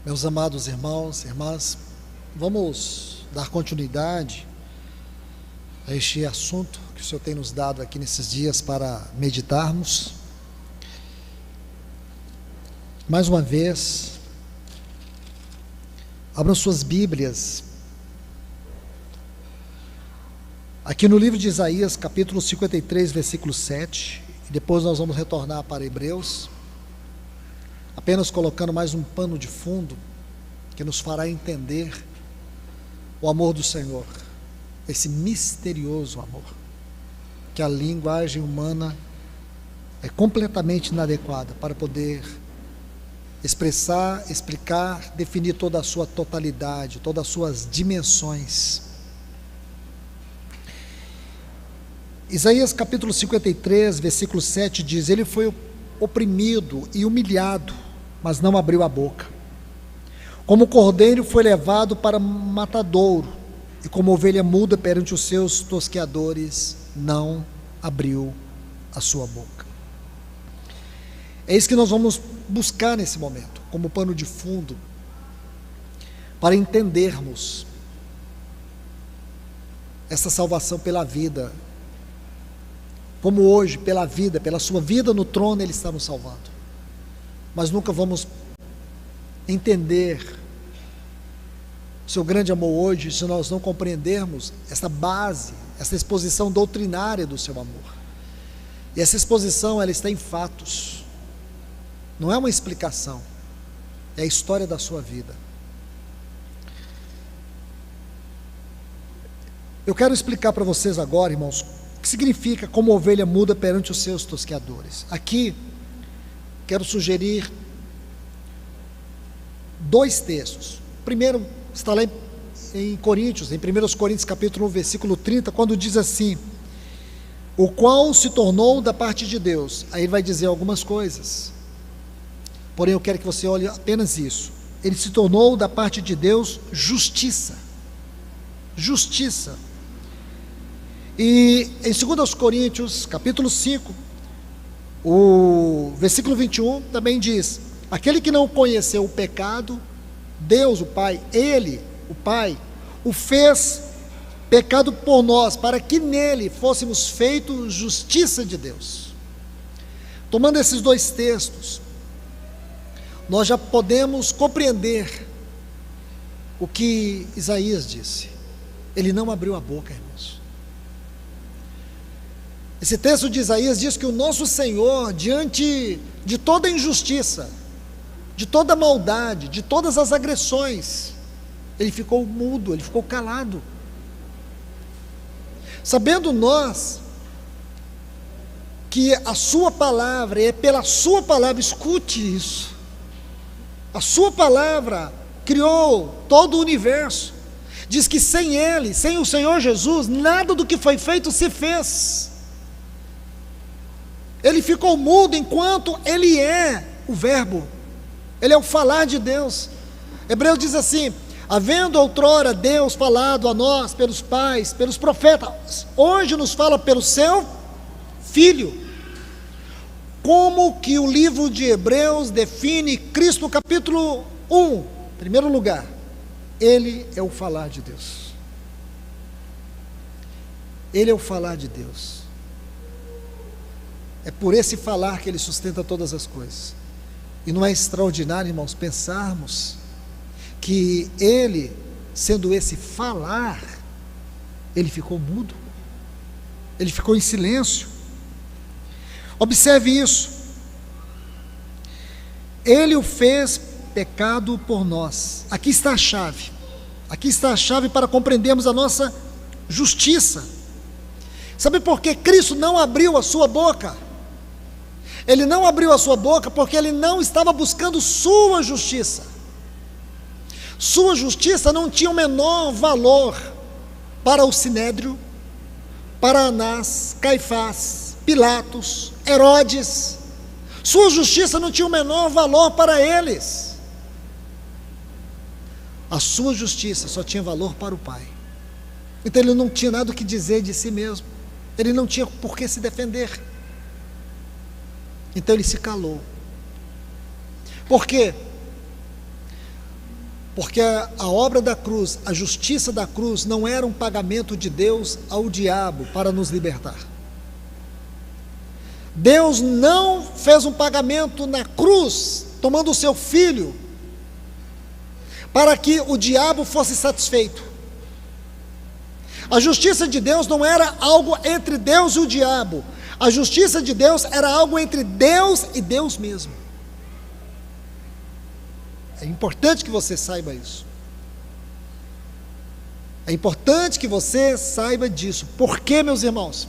Meus amados irmãos e irmãs, vamos dar continuidade a este assunto que o Senhor tem nos dado aqui nesses dias para meditarmos. Mais uma vez, abram suas Bíblias, aqui no livro de Isaías, capítulo 53, versículo 7, e depois nós vamos retornar para Hebreus, apenas colocando mais um pano de fundo, que nos fará entender o amor do Senhor, esse misterioso amor, que a linguagem humana é completamente inadequada para poder expressar, explicar, definir toda a sua totalidade, todas as suas dimensões. Isaías capítulo 53, versículo 7 diz: ele foi oprimido e humilhado, mas não abriu a boca. Como cordeiro foi levado para matadouro, e como ovelha muda perante os seus tosqueadores, não abriu a sua boca. É isso que nós vamos buscar nesse momento, como pano de fundo, para entendermos essa salvação pela vida, como hoje, pela vida, pela sua vida no trono, Ele está nos salvando. Mas nunca vamos entender o seu grande amor hoje, se nós não compreendermos essa base, essa exposição doutrinária do seu amor. E essa exposição, ela está em fatos, não é uma explicação, é a história da sua vida. Eu quero explicar para vocês agora, irmãos, o que significa como ovelha muda perante os seus tosqueadores. Aqui, quero sugerir dois textos. Primeiro, está lá em Coríntios, em 1 Coríntios capítulo 1, versículo 30, quando diz assim: o qual se tornou da parte de Deus. Aí ele vai dizer algumas coisas, porém eu quero que você olhe apenas isso. Ele se tornou da parte de Deus justiça. Justiça. E em 2 Coríntios capítulo 5, o versículo 21 também diz: aquele que não conheceu o pecado, Deus, o Pai, Ele, o Pai, o fez pecado por nós, para que nele fôssemos feitos justiça de Deus. Tomando esses dois textos, nós já podemos compreender o que Isaías disse. Ele não abriu a boca, irmãos. Esse texto de Isaías diz que o nosso Senhor, diante de toda injustiça, de toda maldade, de todas as agressões, ele ficou mudo, ele ficou calado. Sabendo nós que a sua palavra, é pela sua palavra, escute isso, a sua palavra criou todo o universo. Diz que sem ele, sem o Senhor Jesus, nada do que foi feito se fez. Ele ficou mudo enquanto ele é o verbo, ele é o falar de Deus. Hebreus diz assim: havendo outrora Deus falado a nós pelos pais, pelos profetas, hoje nos fala pelo seu Filho. Como que o livro de Hebreus define Cristo no capítulo 1? Em primeiro lugar, ele é o falar de Deus. Ele é o falar de Deus. É por esse falar que ele sustenta todas as coisas. E não é extraordinário, irmãos, pensarmos que ele, sendo esse falar, ele ficou mudo, ele ficou em silêncio. Observe isso. Ele o fez pecado por nós. Aqui está a chave. Aqui está a chave para compreendermos a nossa justiça. Sabe por que Cristo não abriu a sua boca? Ele não abriu a sua boca porque ele não estava buscando sua justiça. Sua justiça não tinha o menor valor para o Sinédrio, para Anás, Caifás, Pilatos, Herodes. Sua justiça não tinha o menor valor para eles. A sua justiça só tinha valor para o Pai. Então ele não tinha nada o que dizer de si mesmo. Ele não tinha por que se defender. Então ele se calou. Por quê? Porque a obra da cruz, a justiça da cruz, não era um pagamento de Deus ao diabo para nos libertar. Deus não fez um pagamento na cruz, tomando o seu filho, para que o diabo fosse satisfeito. A justiça de Deus não era algo entre Deus e o diabo. A justiça de Deus era algo entre Deus e Deus mesmo. É importante que você saiba isso. É importante que você saiba disso. Por quê, meus irmãos?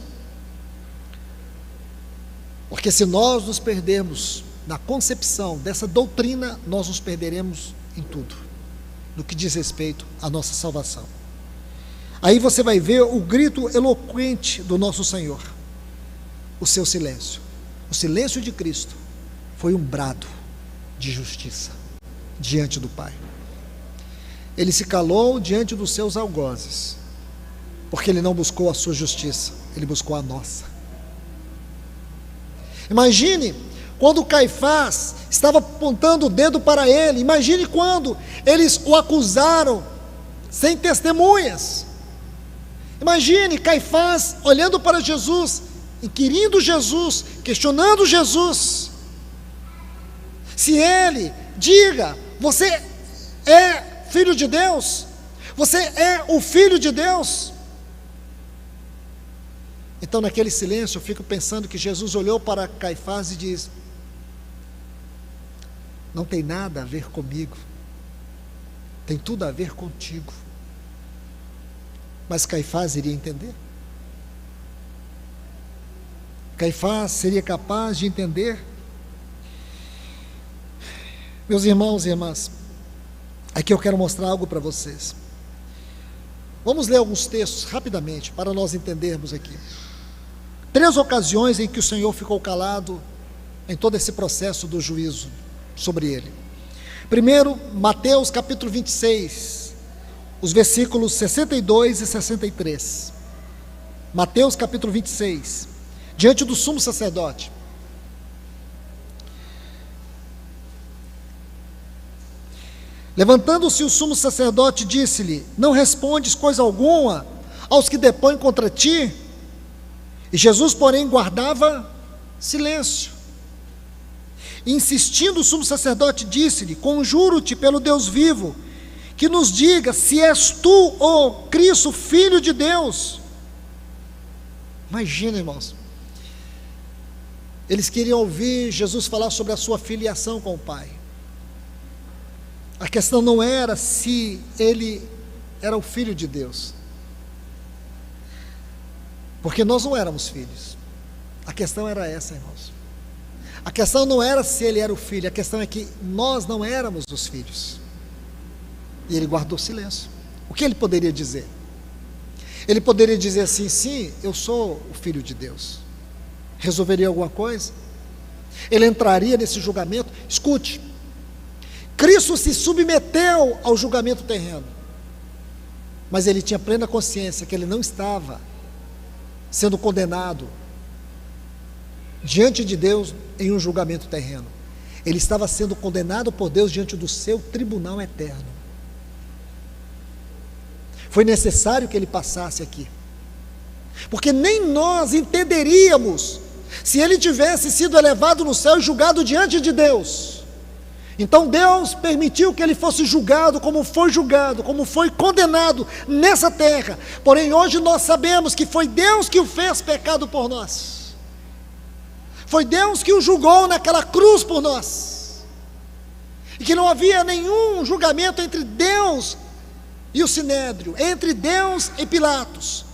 Porque se nós nos perdermos na concepção dessa doutrina, nós nos perderemos em tudo, no que diz respeito à nossa salvação. Aí você vai ver o grito eloquente do nosso Senhor, o seu silêncio. O silêncio de Cristo foi um brado de justiça diante do Pai. Ele se calou diante dos seus algozes, porque ele não buscou a sua justiça, ele buscou a nossa. Imagine quando Caifás estava apontando o dedo para ele, imagine quando eles o acusaram sem testemunhas. Imagine Caifás olhando para Jesus, inquirindo Jesus, questionando Jesus. Se ele diga: você é filho de Deus? Você é o filho de Deus? Então, naquele silêncio, eu fico pensando que Jesus olhou para Caifás e diz: não tem nada a ver comigo, tem tudo a ver contigo. Mas Caifás iria entender? Caifás seria capaz de entender? Meus irmãos e irmãs, aqui eu quero mostrar algo para vocês. Vamos ler alguns textos rapidamente, para nós entendermos aqui. 3 ocasiões em que o Senhor ficou calado em todo esse processo do juízo sobre ele. Primeiro, Mateus capítulo 26, os versículos 62 e 63. Mateus capítulo 26, diante do sumo sacerdote. Levantando-se o sumo sacerdote, disse-lhe: não respondes coisa alguma aos que depõem contra ti? E Jesus, porém, guardava silêncio. Insistindo, o sumo sacerdote disse-lhe: conjuro-te pelo Deus vivo, que nos diga se és tu, ó Cristo, filho de Deus. Imagina, irmãos, eles queriam ouvir Jesus falar sobre a sua filiação com o Pai. A questão não era se ele era o filho de Deus, porque nós não éramos filhos. A questão era essa, irmãos. A questão não era se ele era o filho, a questão é que nós não éramos os filhos. E ele guardou silêncio. O que ele poderia dizer? Ele poderia dizer assim: sim, eu sou o filho de Deus. Resolveria alguma coisa? Ele entraria nesse julgamento? Escute, Cristo se submeteu ao julgamento terreno, mas ele tinha plena consciência que ele não estava sendo condenado diante de Deus em um julgamento terreno. Ele estava sendo condenado por Deus diante do seu tribunal eterno. Foi necessário que ele passasse aqui, porque nem nós entenderíamos se ele tivesse sido elevado no céu e julgado diante de Deus. Então Deus permitiu que ele fosse julgado, como foi condenado nessa terra. Porém hoje nós sabemos que foi Deus que o fez pecado por nós. Foi Deus que o julgou naquela cruz por nós. E que não havia nenhum julgamento entre Deus e o Sinédrio, entre Deus e Pilatos.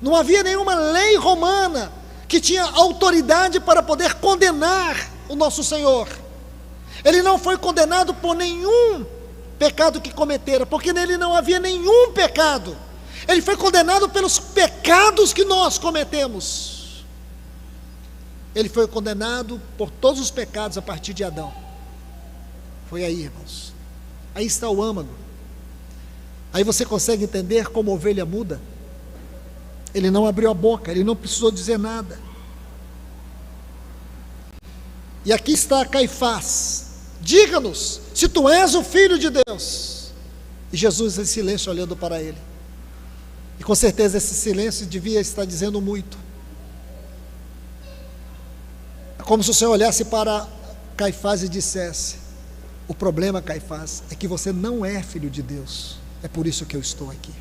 Não havia nenhuma lei romana que tinha autoridade para poder condenar o nosso Senhor. Ele não foi condenado por nenhum pecado que cometera, porque nele não havia nenhum pecado. Ele foi condenado pelos pecados que nós cometemos. Ele foi condenado por todos os pecados a partir de Adão. Foi aí, irmãos. Aí está o âmago. Aí você consegue entender como a ovelha muda. Ele não abriu a boca, ele não precisou dizer nada. E aqui está Caifás, diga-nos se tu és o Filho de Deus. E Jesus em silêncio olhando para ele, e com certeza esse silêncio devia estar dizendo muito. É como se o Senhor olhasse para Caifás e dissesse: o problema, Caifás, é que você não é filho de Deus, é por isso que eu estou aqui.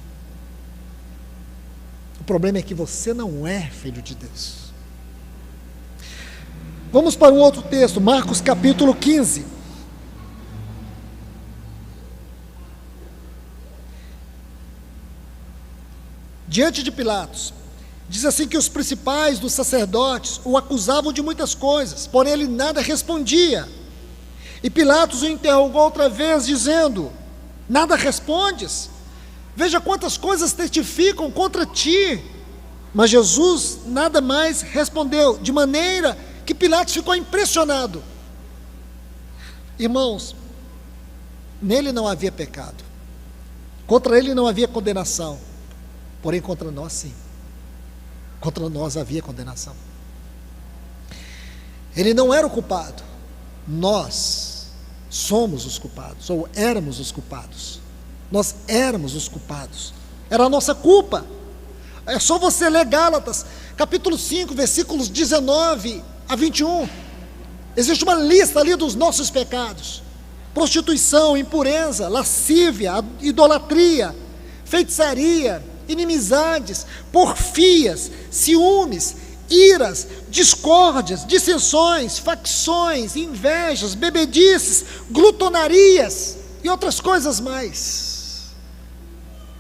O problema é que você não é filho de Deus. Vamos para um outro texto, Marcos capítulo 15. Diante de Pilatos, diz assim que os principais dos sacerdotes o acusavam de muitas coisas, porém ele nada respondia. E Pilatos o interrogou outra vez, dizendo: nada respondes? Veja quantas coisas testificam contra ti. Mas Jesus nada mais respondeu, de maneira que Pilatos ficou impressionado. Irmãos, nele não havia pecado, contra ele não havia condenação, porém contra nós sim, contra nós havia condenação. Ele não era o culpado, nós somos os culpados, ou éramos os culpados. Nós éramos os culpados, era a nossa culpa. É só você ler Gálatas, capítulo 5, versículos 19 a 21. Existe uma lista ali dos nossos pecados: prostituição, impureza, lascívia, idolatria, feitiçaria, inimizades, porfias, ciúmes, iras, discórdias, dissensões, facções, invejas, bebedices, glutonarias e outras coisas mais.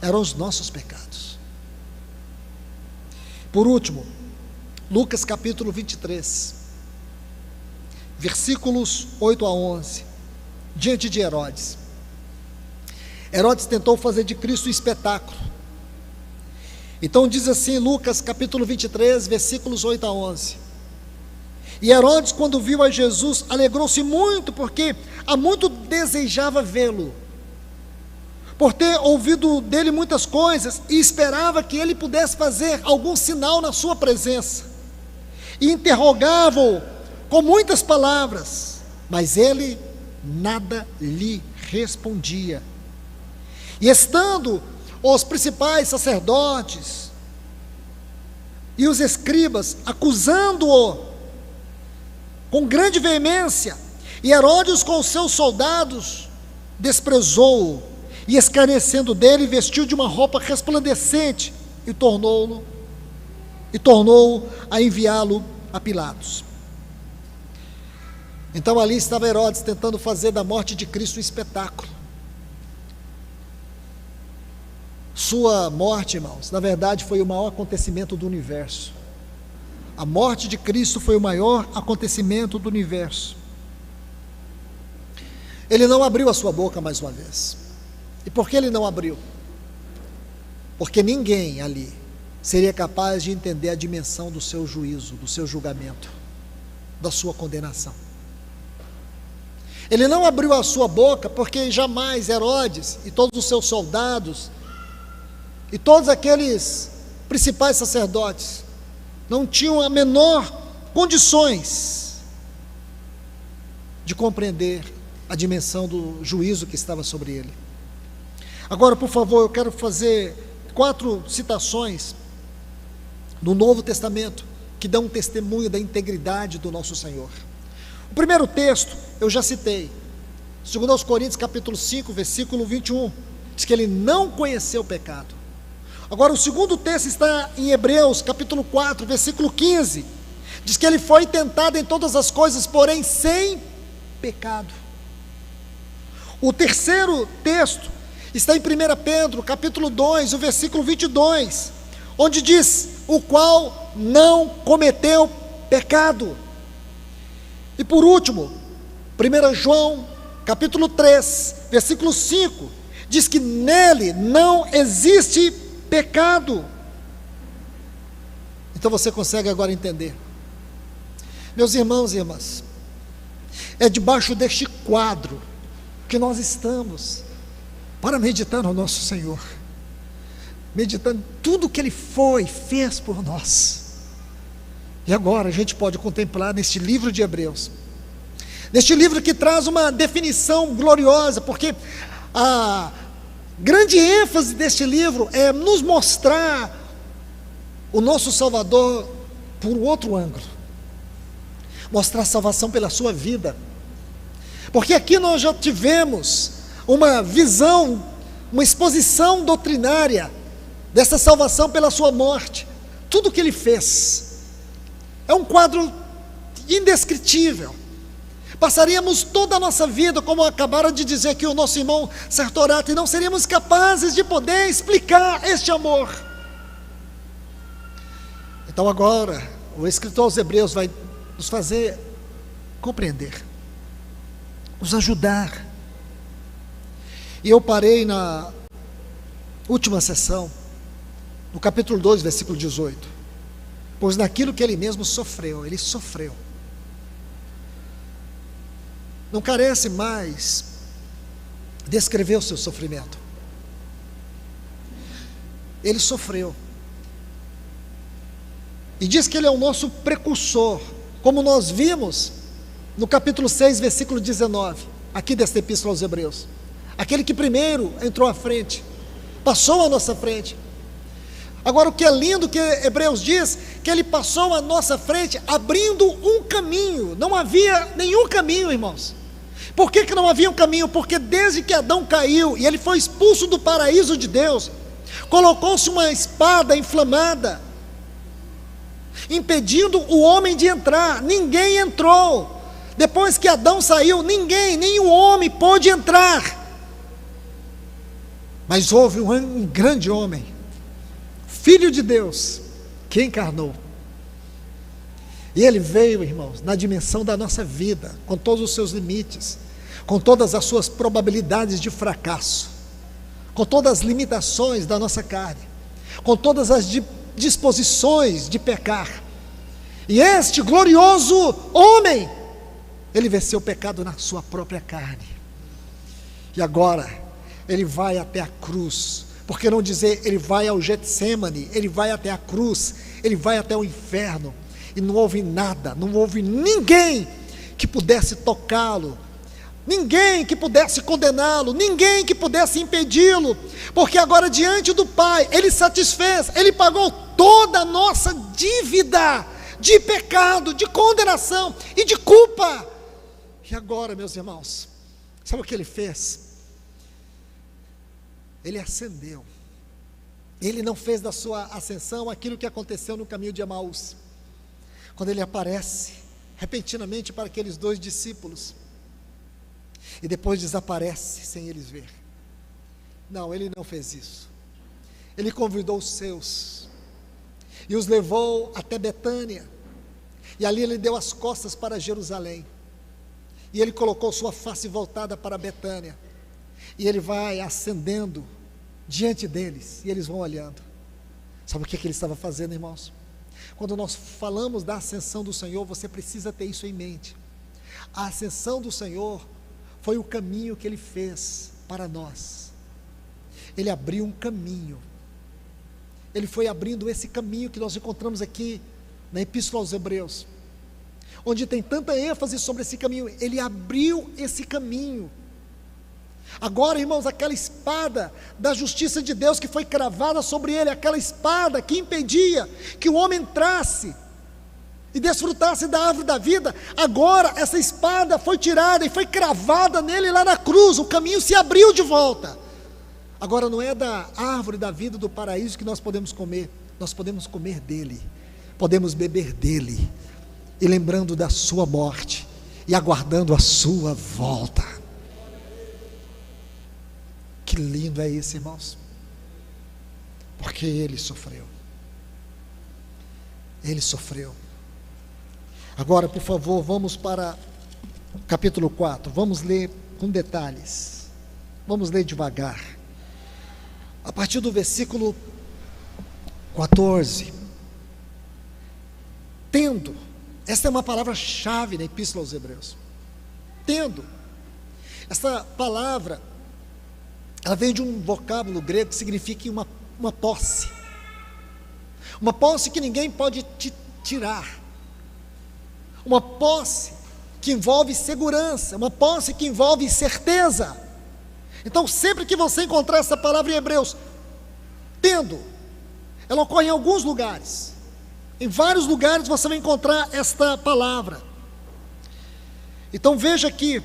Eram os nossos pecados. Por último, Lucas capítulo 23, versículos 8 a 11, diante de Herodes. Herodes tentou fazer de Cristo um espetáculo. Então diz assim, Lucas capítulo 23, versículos 8 a 11. E Herodes, quando viu a Jesus, alegrou-se muito, porque há muito desejava vê-lo, por ter ouvido dele muitas coisas, e esperava que ele pudesse fazer algum sinal na sua presença. E interrogava-o com muitas palavras, mas ele nada lhe respondia. E estando os principais sacerdotes e os escribas acusando-o com grande veemência, e Herodes com os seus soldados desprezou-o, e escarnecendo dele, vestiu de uma roupa resplandecente e tornou a enviá-lo a Pilatos. Então ali estava Herodes tentando fazer da morte de Cristo um espetáculo. Sua morte, irmãos, na verdade foi o maior acontecimento do universo. A morte de Cristo foi o maior acontecimento do universo. Ele não abriu a sua boca mais uma vez. E por que ele não abriu? Porque ninguém ali seria capaz de entender a dimensão do seu juízo, do seu julgamento, da sua condenação. Ele não abriu a sua boca porque jamais Herodes e todos os seus soldados e todos aqueles principais sacerdotes não tinham a menor condições de compreender a dimensão do juízo que estava sobre ele. Agora, por favor, eu quero fazer 4 citações no Novo Testamento que dão um testemunho da integridade do nosso Senhor. O primeiro texto eu já citei, 2 Coríntios capítulo 5, versículo 21, diz que ele não conheceu o pecado. Agora o segundo texto está em Hebreus capítulo 4, versículo 15, diz que ele foi tentado em todas as coisas, porém sem pecado. O terceiro texto está em 1 Pedro capítulo 2, o versículo 22, onde diz: o qual não cometeu pecado. E por último, 1 João capítulo 3, versículo 5, diz que nele não existe pecado. Então você consegue agora entender, meus irmãos e irmãs, é debaixo deste quadro que nós estamos para meditar no nosso Senhor, meditando tudo que Ele fez por nós. E agora a gente pode contemplar neste livro de Hebreus, Neste livro que traz uma definição gloriosa, porque a grande ênfase deste livro é nos mostrar o nosso Salvador por um outro ângulo, mostrar a salvação pela sua vida, porque aqui nós já tivemos uma visão, uma exposição doutrinária dessa salvação pela sua morte, tudo o que ele fez, é um quadro indescritível. Passaríamos toda a nossa vida, como acabaram de dizer aqui o nosso irmão Sartorati, e não seríamos capazes de poder explicar este amor. Então agora, o escritor aos Hebreus vai nos fazer compreender, nos ajudar. E eu parei na última sessão, no capítulo 2, versículo 18, pois naquilo que ele mesmo sofreu, ele sofreu. Não carece mais descrever o seu sofrimento. Ele sofreu. E diz que ele é o nosso precursor, como nós vimos no capítulo 6, versículo 19, aqui desta epístola aos Hebreus. Aquele que primeiro entrou à frente, passou à nossa frente. Agora o que é lindo que Hebreus diz, que ele passou à nossa frente, abrindo um caminho. Não havia nenhum caminho, irmãos. Por que não havia um caminho? Porque desde que Adão caiu, e ele foi expulso do paraíso de Deus, colocou-se uma espada inflamada, impedindo o homem de entrar. Ninguém entrou. Depois que Adão saiu, ninguém, nem o homem pôde entrar. Mas houve um grande homem, Filho de Deus, que encarnou. E ele veio, irmãos, na dimensão da nossa vida, com todos os seus limites, com todas as suas probabilidades de fracasso, com todas as limitações da nossa carne, com todas as disposições de pecar. E este glorioso homem, ele venceu o pecado na sua própria carne. E agora, ele vai até a cruz. Por que não dizer, ele vai ao Getsemane, ele vai até a cruz, ele vai até o inferno. E não houve nada, não houve ninguém que pudesse tocá-lo, ninguém que pudesse condená-lo, ninguém que pudesse impedi-lo, porque agora diante do Pai, ele satisfez, ele pagou toda a nossa dívida de pecado, de condenação e de culpa. E agora, meus irmãos, sabe o que ele fez? Ele ascendeu. Ele não fez da sua ascensão aquilo que aconteceu no caminho de Emaús, quando ele aparece repentinamente para aqueles 2 discípulos, e depois desaparece sem eles ver. Não, ele não fez isso. Ele convidou os seus, e os levou até Betânia, e ali ele deu as costas para Jerusalém, e ele colocou sua face voltada para Betânia, e ele vai ascendendo diante deles, e eles vão olhando. Sabe o que ele estava fazendo, irmãos? Quando nós falamos da ascensão do Senhor, você precisa ter isso em mente. A ascensão do Senhor foi o caminho que ele fez para nós. Ele abriu um caminho. Ele foi abrindo esse caminho que nós encontramos aqui na Epístola aos Hebreus, onde tem tanta ênfase sobre esse caminho. Ele abriu esse caminho. Agora, irmãos, aquela espada da justiça de Deus que foi cravada sobre ele, aquela espada que impedia que o homem entrasse e desfrutasse da árvore da vida, agora essa espada foi tirada e foi cravada nele lá na cruz. O caminho se abriu de volta. Agora não é da árvore da vida do paraíso que nós podemos comer, nós podemos comer dele, podemos beber dele, e lembrando da sua morte e aguardando a sua volta. Que lindo é isso, irmãos, porque ele sofreu. Ele sofreu. Agora, por favor, vamos para o capítulo 4, vamos ler com detalhes, vamos ler devagar, a partir do versículo 14. Tendo, esta é uma palavra-chave na Epístola aos Hebreus. Tendo, essa palavra, ela vem de um vocábulo grego que significa uma posse. Uma posse que ninguém pode te tirar. Uma posse que envolve segurança, uma posse que envolve certeza. Então, sempre que você encontrar essa palavra em Hebreus, tendo, ela ocorre em alguns lugares. Em vários lugares você vai encontrar esta palavra. Então veja aqui,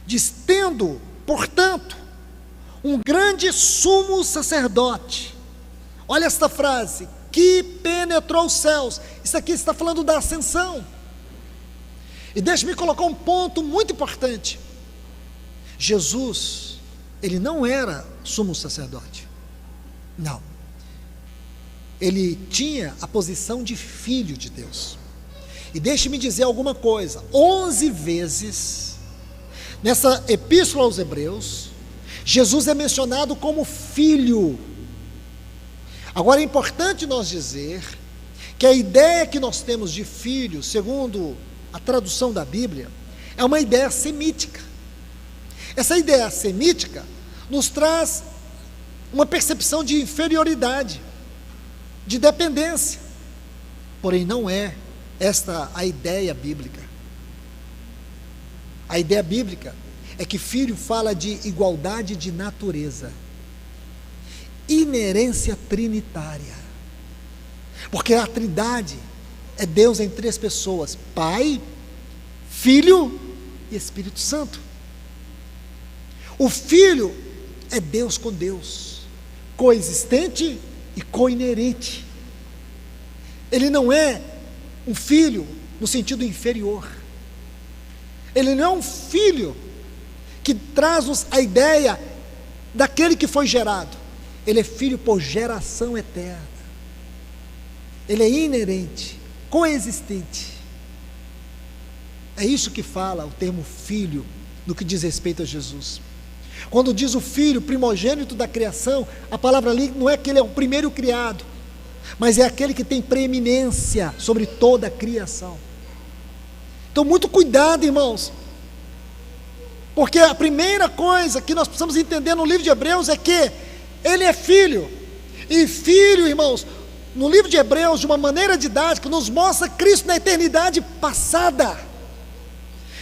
diz: tendo, portanto, um grande sumo sacerdote. Olha esta frase: que penetrou os céus. Isso aqui está falando da ascensão. E deixe-me colocar um ponto muito importante. Jesus, ele não era sumo sacerdote. Não. Ele tinha a posição de filho de Deus. E deixe-me dizer alguma coisa: 11 vezes, nessa epístola aos Hebreus, Jesus é mencionado como filho. Agora é importante nós dizer que a ideia que nós temos de filho, segundo a tradução da Bíblia, é uma ideia semítica. Essa ideia semítica nos traz uma percepção de inferioridade, de dependência. Porém, não é esta a ideia bíblica. A ideia bíblica é que filho fala de igualdade de natureza, inerência trinitária, porque a Trindade é Deus em 3 pessoas: Pai, Filho e Espírito Santo. O Filho é Deus com Deus, coexistente e coinerente. Ele não é um filho no sentido inferior. Ele não é um filho que traz-nos a ideia daquele que foi gerado. Ele é filho por geração eterna. Ele é inerente, coexistente. É isso que fala o termo filho no que diz respeito a Jesus. Quando diz o filho primogênito da criação, a palavra ali não é que ele é o primeiro criado, mas é aquele que tem preeminência sobre toda a criação. Então, muito cuidado, irmãos, porque a primeira coisa que nós precisamos entender no livro de Hebreus é que ele é filho. E filho, irmãos, no livro de Hebreus, de uma maneira didática, nos mostra Cristo na eternidade passada.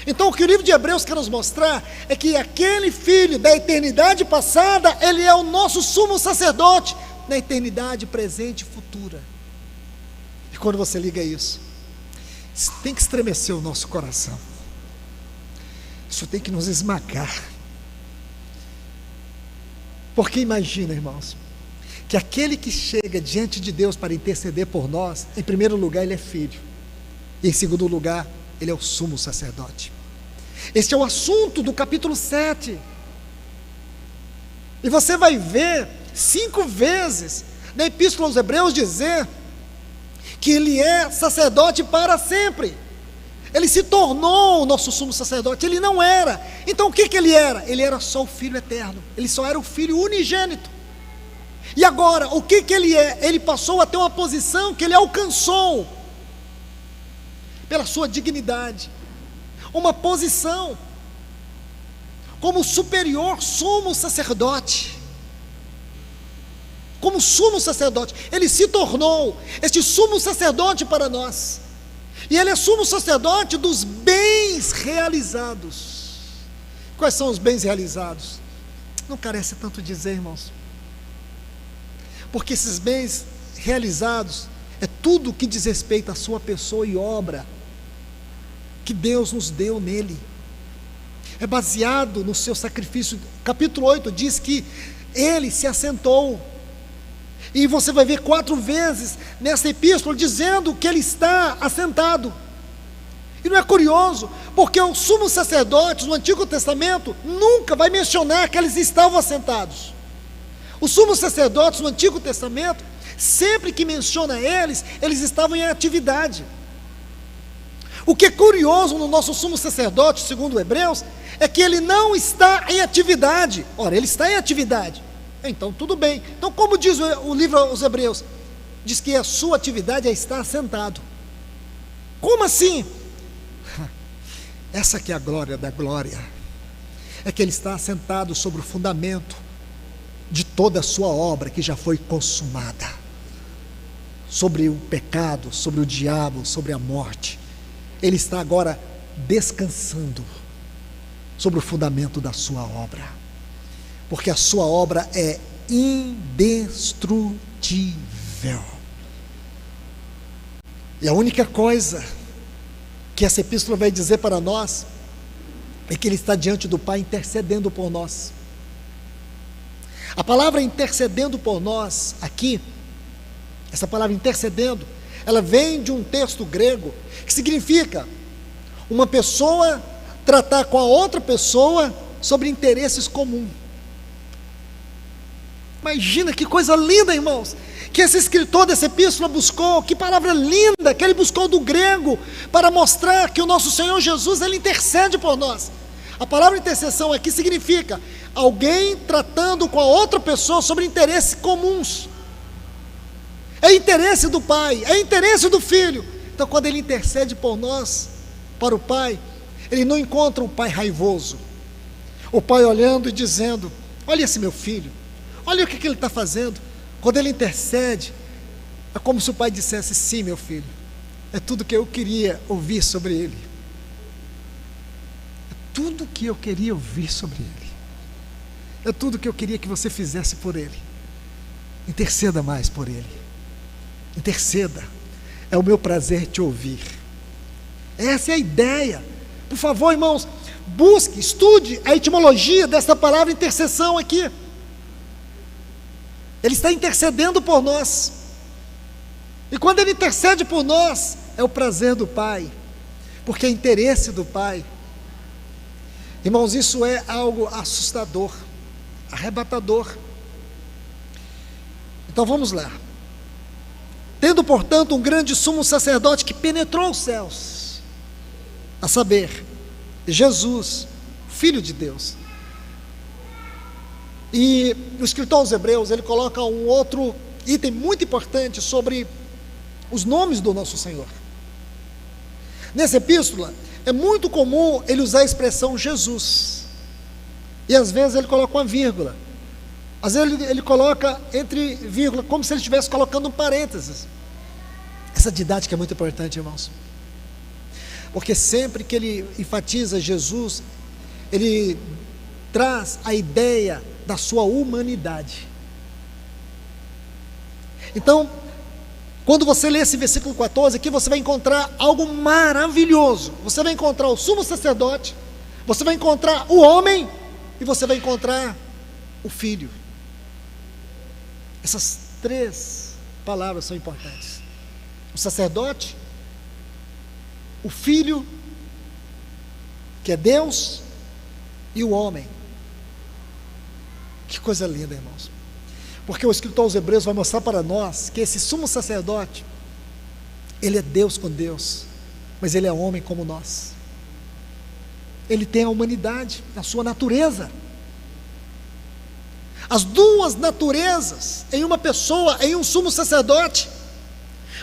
Então, o que o livro de Hebreus quer nos mostrar é que aquele filho da eternidade passada, ele é o nosso sumo sacerdote na eternidade presente e futura. E quando você liga isso tem que estremecer o nosso coração. Isso tem que nos esmagar. Porque imagina, irmãos, que aquele que chega diante de Deus para interceder por nós, em primeiro lugar ele é filho, e em segundo lugar ele é o sumo sacerdote. Este é o assunto do capítulo 7. E você vai ver 5 vezes na epístola aos Hebreus dizer que ele é sacerdote para sempre. Ele se tornou o nosso sumo sacerdote. Ele não era. Então o que ele era? Ele era só o Filho eterno. Ele só era o Filho unigênito. E agora, o que ele é? Ele passou a ter uma posição que ele alcançou pela sua dignidade, uma posição como superior sumo sacerdote. Como sumo sacerdote, ele se tornou este sumo sacerdote para nós. E ele é sumo sacerdote dos bens realizados. Quais são os bens realizados? Não carece tanto dizer, irmãos, porque esses bens realizados é tudo que diz respeito à sua pessoa e obra que Deus nos deu nele. É baseado no seu sacrifício. Capítulo 8 diz que ele se assentou. E você vai ver 4 vezes nessa epístola dizendo que ele está assentado. E não é curioso, porque os sumos sacerdotes no Antigo Testamento nunca vai mencionar que eles estavam assentados. Os sumos sacerdotes no Antigo Testamento, sempre que menciona eles estavam em atividade. O que é curioso no nosso sumo sacerdote, segundo Hebreus, é que ele não está em atividade. Ora, ele está em atividade. Então, tudo bem. Então, como diz o livro aos Hebreus? Diz que a sua atividade é estar sentado. Como assim? Essa que é a glória da glória. É que ele está assentado sobre o fundamento de toda a sua obra que já foi consumada. Sobre o pecado, sobre o diabo, sobre a morte. ele está agora descansando sobre o fundamento da sua obra, porque a sua obra é indestrutível. E a única coisa que essa epístola vai dizer para nós é que ele está diante do Pai intercedendo por nós. A palavra intercedendo por nós aqui, essa palavra intercedendo, ela vem de um texto grego que significa uma pessoa tratar com a outra pessoa sobre interesses comuns. Imagina que coisa linda, irmãos, que esse escritor dessa epístola buscou, que palavra linda que ele buscou do grego, para mostrar que o nosso Senhor Jesus, ele intercede por nós. A palavra intercessão aqui significa alguém tratando com a outra pessoa sobre interesses comuns. É interesse do Pai, é interesse do Filho. Então, quando ele intercede por nós, para o Pai, ele não encontra um Pai raivoso, o Pai olhando e dizendo: olha esse meu filho, olha o que ele está fazendo. Quando ele intercede, é como se o Pai dissesse: sim, meu filho, é tudo que eu queria ouvir sobre ele, é tudo que eu queria ouvir sobre ele, é tudo que eu queria que você fizesse por ele. Interceda mais por ele, interceda, é o meu prazer te ouvir. Essa é a ideia. Por favor, irmãos, busque, estude a etimologia dessa palavra intercessão aqui. Ele está intercedendo por nós, e quando ele intercede por nós, é o prazer do Pai, porque é interesse do Pai. Irmãos, isso é algo assustador, arrebatador. Então vamos lá. Tendo, portanto, um grande sumo sacerdote que penetrou os céus, a saber, Jesus, Filho de Deus. E o escritor aos Hebreus, ele coloca um outro item muito importante sobre os nomes do nosso Senhor. Nessa epístola, é muito comum ele usar a expressão Jesus, e às vezes ele coloca uma vírgula, às vezes ele coloca entre vírgula, como se ele estivesse colocando um parênteses. Essa didática é muito importante, irmãos, porque sempre que ele enfatiza Jesus, ele traz a ideia da sua humanidade. Então, quando você lê esse versículo 14 aqui, você vai encontrar algo maravilhoso. Você vai encontrar o sumo sacerdote, você vai encontrar o homem, e você vai encontrar o Filho. Essas três palavras são importantes: o sacerdote, o Filho, que é Deus, e o homem. Que coisa linda, irmãos, porque o escritor aos Hebreus vai mostrar para nós que esse sumo sacerdote, ele é Deus com Deus, mas ele é homem como nós. Ele tem a humanidade, a sua natureza, as duas naturezas em uma pessoa, em um sumo sacerdote.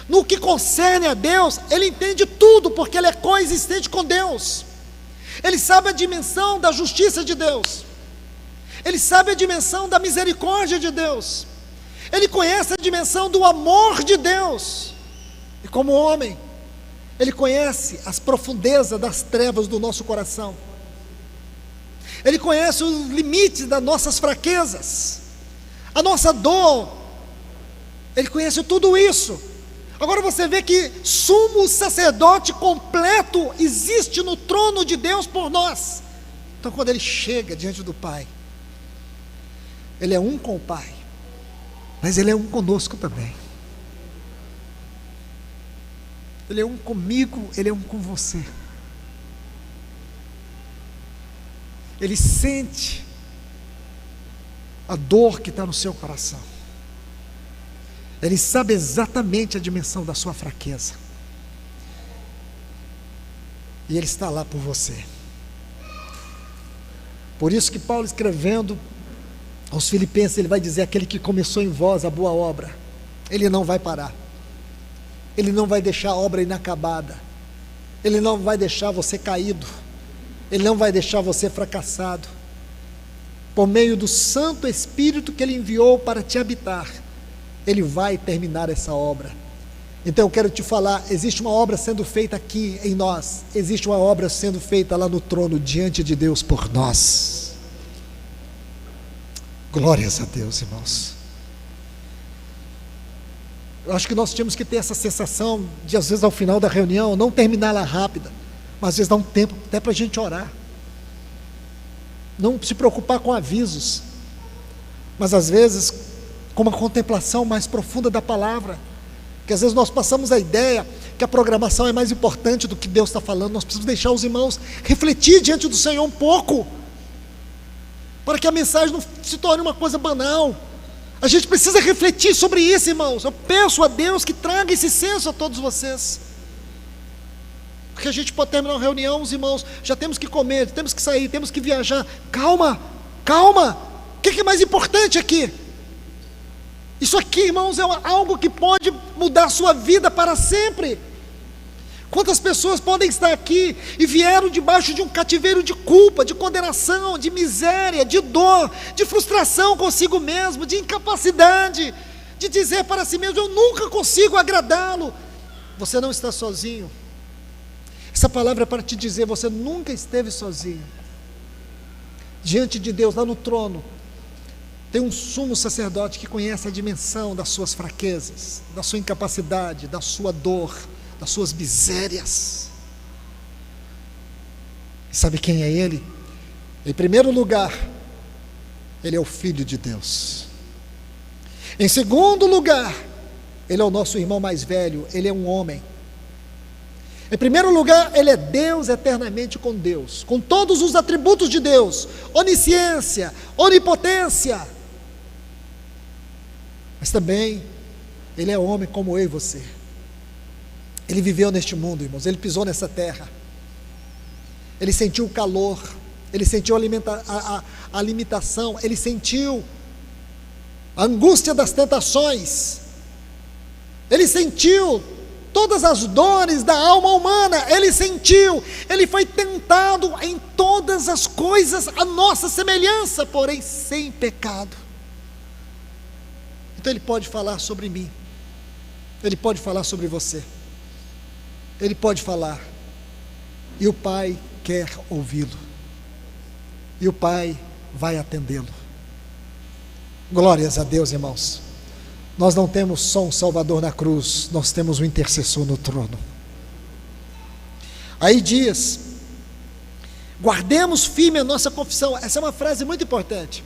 No que concerne a Deus, ele entende tudo, porque ele é coexistente com Deus. Ele sabe a dimensão da justiça de Deus, ele sabe a dimensão da misericórdia de Deus, ele conhece a dimensão do amor de Deus, e como homem, ele conhece as profundezas das trevas do nosso coração, ele conhece os limites das nossas fraquezas, a nossa dor, ele conhece tudo isso. Agora você vê que sumo sacerdote completo existe no trono de Deus por nós. Então, quando ele chega diante do Pai, ele é um com o Pai, mas ele é um conosco também. Ele é um comigo, ele é um com você. Ele sente a dor que está no seu coração. Ele sabe exatamente a dimensão da sua fraqueza, e ele está lá por você. Por isso que Paulo, escrevendo aos Filipenses, ele vai dizer: aquele que começou em vós a boa obra, ele não vai parar, ele não vai deixar a obra inacabada, ele não vai deixar você caído, ele não vai deixar você fracassado. Por meio do Santo Espírito que ele enviou para te habitar, ele vai terminar essa obra. Então eu quero te falar, existe uma obra sendo feita aqui em nós, existe uma obra sendo feita lá no trono, diante de Deus por nós. Glórias a Deus, irmãos. Eu acho que nós tínhamos que ter essa sensação de, às vezes, ao final da reunião, não terminar ela rápida, mas às vezes dar um tempo até para a gente orar. Não se preocupar com avisos, mas às vezes com uma contemplação mais profunda da palavra. Que às vezes nós passamos a ideia que a programação é mais importante do que Deus está falando. Nós precisamos deixar os irmãos refletir diante do Senhor um pouco, para que a mensagem não se torne uma coisa banal. A gente precisa refletir sobre isso, irmãos. Eu peço a Deus que traga esse senso a todos vocês, porque a gente pode terminar uma reunião, os irmãos, já temos que comer, temos que sair, temos que viajar. Calma, calma, o que é mais importante aqui? Isso aqui, irmãos, é algo que pode mudar a sua vida para sempre. Quantas pessoas podem estar aqui e vieram debaixo de um cativeiro de culpa, de condenação, de miséria, de dor, de frustração consigo mesmo, de incapacidade, de dizer para si mesmo: eu nunca consigo agradá-lo. Você não está sozinho. Essa palavra é para te dizer: você nunca esteve sozinho. Diante de Deus, lá no trono, tem um sumo sacerdote que conhece a dimensão das suas fraquezas, da sua incapacidade, da sua dor, das suas misérias. E sabe quem é ele? Em primeiro lugar, ele é o Filho de Deus. Em segundo lugar, ele é o nosso irmão mais velho, ele é um homem. Em primeiro lugar, ele é Deus eternamente com Deus, com todos os atributos de Deus: onisciência, onipotência. Mas também, ele é homem como eu e você. Ele viveu neste mundo, irmãos, ele pisou nessa terra. Ele sentiu o calor, ele sentiu a limitação, ele sentiu a angústia das tentações, ele sentiu todas as dores da alma humana, ele sentiu, ele foi tentado em todas as coisas, a nossa semelhança, porém sem pecado. Então ele pode falar sobre mim, ele pode falar sobre você, ele pode falar, e o Pai quer ouvi-lo, e o Pai vai atendê-lo. Glórias a Deus, irmãos. Nós não temos só um Salvador na cruz, nós temos um intercessor no trono. Aí diz: guardemos firme a nossa confissão. Essa é uma frase muito importante,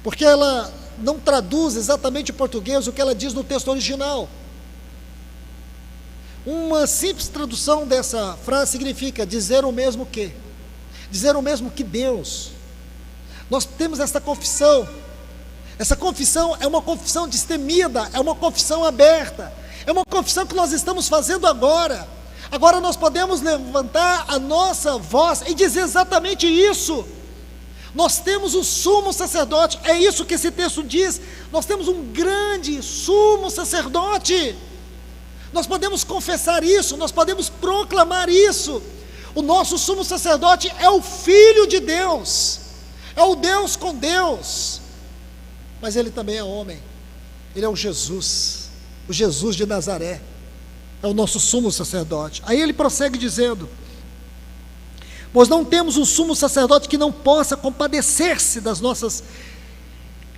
porque ela não traduz exatamente em português o que ela diz no texto original. Uma simples tradução dessa frase significa dizer o mesmo que, dizer o mesmo que Deus. Nós temos essa confissão. Essa confissão é uma confissão destemida, é uma confissão aberta, é uma confissão que nós estamos fazendo agora. Agora nós podemos levantar a nossa voz e dizer exatamente isso. Nós temos o sumo sacerdote, é isso que esse texto diz. Nós temos um grande sumo sacerdote. Nós podemos confessar isso, nós podemos proclamar isso. O nosso sumo sacerdote é o Filho de Deus, é o Deus com Deus, mas ele também é homem. Ele é o Jesus de Nazaré, é o nosso sumo sacerdote. Aí ele prossegue dizendo: pois não temos um sumo sacerdote que não possa compadecer-se das nossas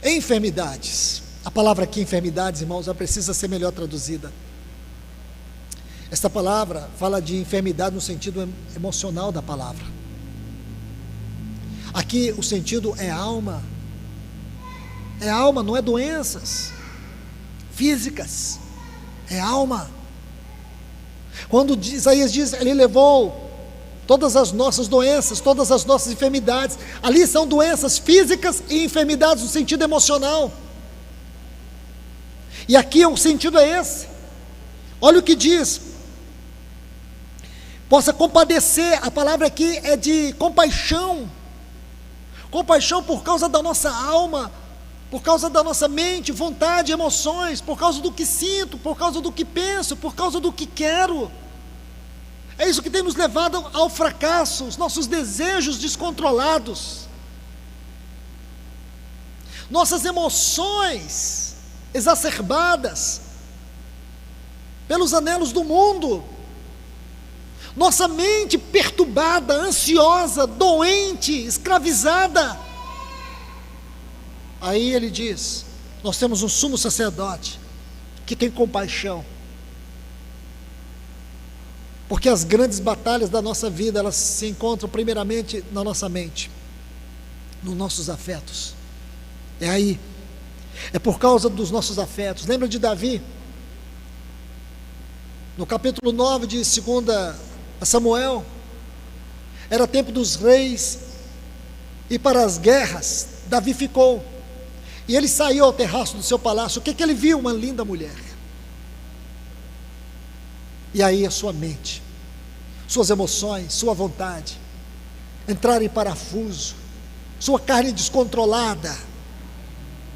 enfermidades. A palavra aqui, enfermidades, irmãos, ela precisa ser melhor traduzida. Esta palavra fala de enfermidade no sentido emocional da palavra. Aqui o sentido é alma. É alma, não é doenças físicas, é alma. Quando Isaías diz, ele levou todas as nossas doenças, todas as nossas enfermidades, ali são doenças físicas e enfermidades no sentido emocional. E aqui o sentido é esse. Olha o que diz: possa compadecer. A palavra aqui é de compaixão. Compaixão por causa da nossa alma, por causa da nossa mente, vontade, emoções, por causa do que sinto, por causa do que penso, por causa do que quero. É isso que tem nos levado ao fracasso, os nossos desejos descontrolados, nossas emoções exacerbadas. pelos anelos do mundo, nossa mente perturbada, ansiosa, doente, escravizada. Aí ele diz: nós temos um sumo sacerdote que tem compaixão, porque as grandes batalhas da nossa vida, elas se encontram primeiramente na nossa mente, nos nossos afetos. É aí, é por causa dos nossos afetos. Lembra de Davi? No capítulo 9 de 2 Samuel, era tempo dos reis e para as guerras, Davi ficou, e ele saiu ao terraço do seu palácio. O que ele viu? Uma linda mulher. E aí a sua mente, suas emoções, sua vontade entraram em parafuso, sua carne descontrolada,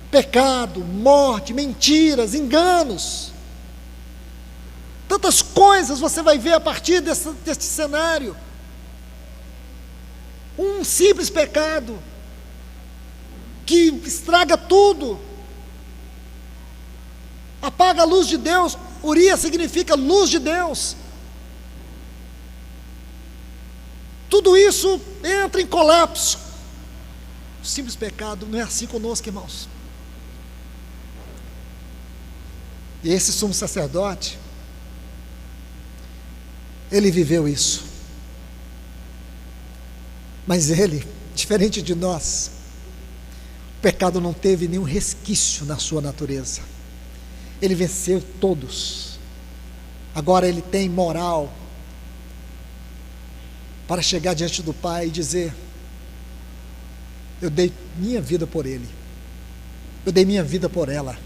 pecado, morte, mentiras, enganos, tantas coisas você vai ver a partir deste cenário. Um simples pecado que estraga tudo, apaga a luz de Deus. Urias significa luz de Deus. Tudo isso entra em colapso. O simples pecado não é assim conosco, irmãos. E esse sumo sacerdote, ele viveu isso. Mas ele, diferente de nós, o pecado não teve nenhum resquício na sua natureza. Ele venceu todos. Agora ele tem moral para chegar diante do Pai e dizer: eu dei minha vida por ele, eu dei minha vida por ela.